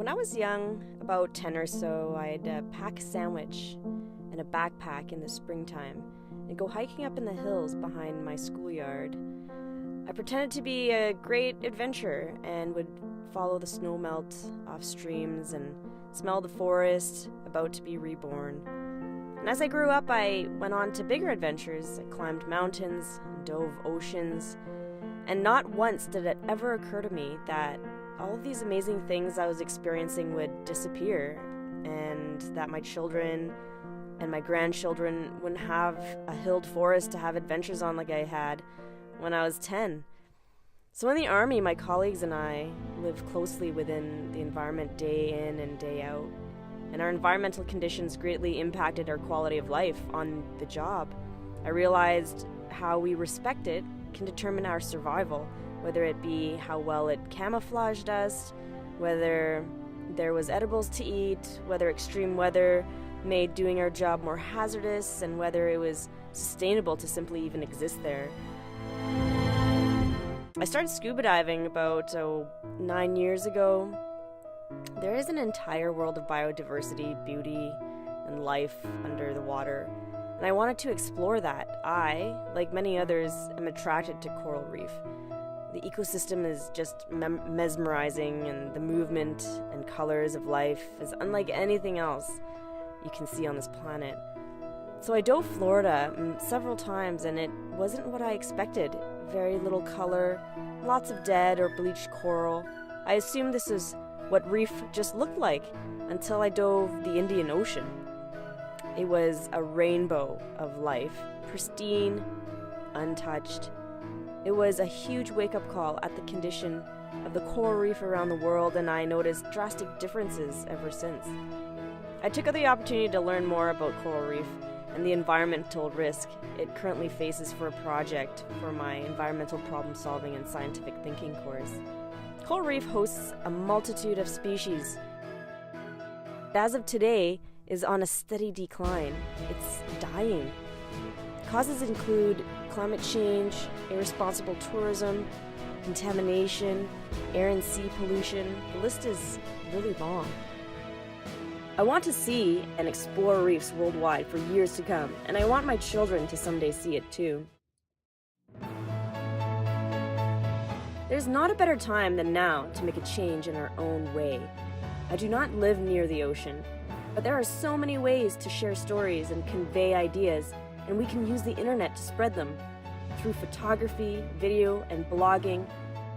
When I was young, about 10 or so, I'd pack a sandwich and a backpack in the springtime and go hiking up in the hills behind my schoolyard. I pretended to be a great adventurer and would follow the snow melt off streams and smell the forest about to be reborn. And as I grew up, I went on to bigger adventures. I climbed mountains, dove oceans, and not once did it ever occur to me that all of these amazing things I was experiencing would disappear, and that my children and my grandchildren wouldn't have a hilled forest to have adventures on like I had when I was 10. So in the Army, my colleagues and I lived closely within the environment day in and day out, and our environmental conditions greatly impacted our quality of life on the job. I realized how we respect it can determine our survival, whether it be how well it camouflaged us, whether there was edibles to eat, whether extreme weather made doing our job more hazardous, and whether it was sustainable to simply even exist there. I started scuba diving about 9 years ago. There is an entire world of biodiversity, beauty, and life under the water, and I wanted to explore that. I, like many others, am attracted to coral reef. The ecosystem is just mesmerizing, and the movement and colors of life is unlike anything else you can see on this planet. So I dove Florida several times, and it wasn't what I expected. Very little color, lots of dead or bleached coral. I assumed this is what reef just looked like until I dove the Indian Ocean. It was a rainbow of life, pristine, untouched. It was a huge wake-up call at the condition of the coral reef around the world, and I noticed drastic differences ever since. I took the opportunity to learn more about coral reef and the environmental risk it currently faces for a project for my environmental problem-solving and scientific thinking course. Coral reef hosts a multitude of species. As of today, is on a steady decline. It's dying. Causes include climate change, irresponsible tourism, contamination, air and sea pollution. The list is really long. I want to see and explore reefs worldwide for years to come, and I want my children to someday see it too. There's not a better time than now to make a change in our own way. I do not live near the ocean, but there are so many ways to share stories and convey ideas, and we can use the internet to spread them. Through photography, video, and blogging,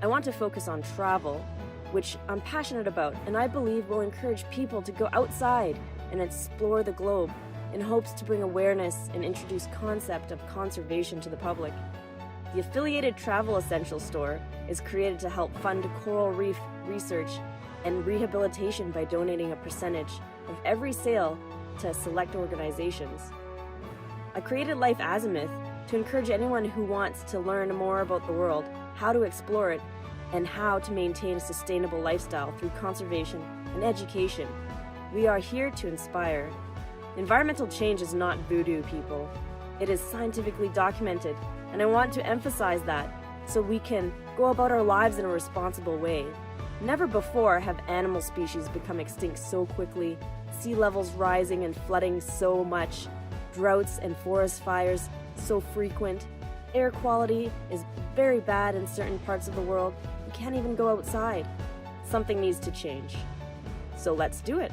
I want to focus on travel, which I'm passionate about, and I believe will encourage people to go outside and explore the globe in hopes to bring awareness and introduce concept of conservation to the public. The affiliated Travel Essentials store is created to help fund coral reef research and rehabilitation by donating a percentage of every sale to select organizations. I created Life Azimuth to encourage anyone who wants to learn more about the world, how to explore it, and how to maintain a sustainable lifestyle through conservation and education. We are here to inspire. Environmental change is not voodoo, people. It is scientifically documented, and I want to emphasize that so we can go about our lives in a responsible way. Never before have animal species become extinct so quickly, sea levels rising and flooding so much, droughts and forest fires so frequent, air quality is very bad in certain parts of the world. We can't even go outside. Something needs to change. So let's do it.